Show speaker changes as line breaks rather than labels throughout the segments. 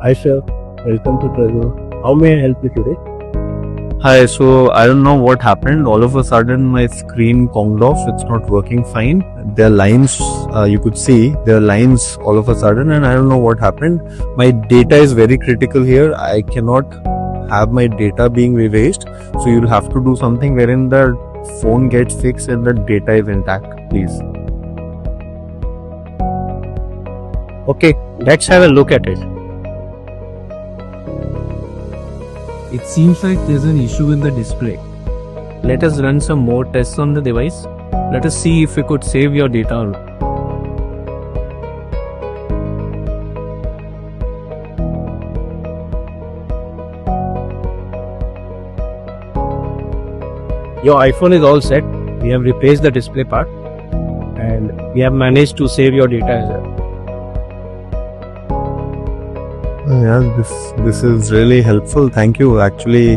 Hi sir, welcome to Tresor. How may I help you today?
Hi, so I don't know what happened. All of a sudden, my screen conked off. It's not working fine. There are lines, you could see there are lines all of a sudden, and I don't know what happened. My data is very critical here. I cannot have my data being erased. So you'll have to do something wherein the phone gets fixed and the data is intact, please.
Okay, let's have a look at it.
It seems like there's an issue in the display. Let us run some more tests on the device. Let us see if we could save your data or not.
Your iPhone is all set. We have replaced the display part and we have managed to save your data as well.
Yeah, this is really helpful. Thank you. Actually,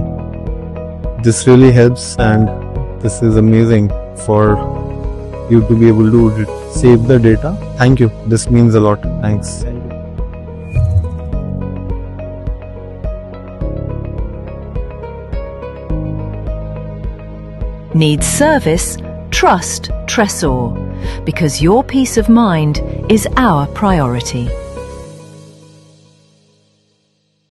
this really helps, and this is amazing for you to be able to save the data. Thank you. This means a lot. Thanks.
Needs service? Trust Tresor, because your peace of mind is our priority.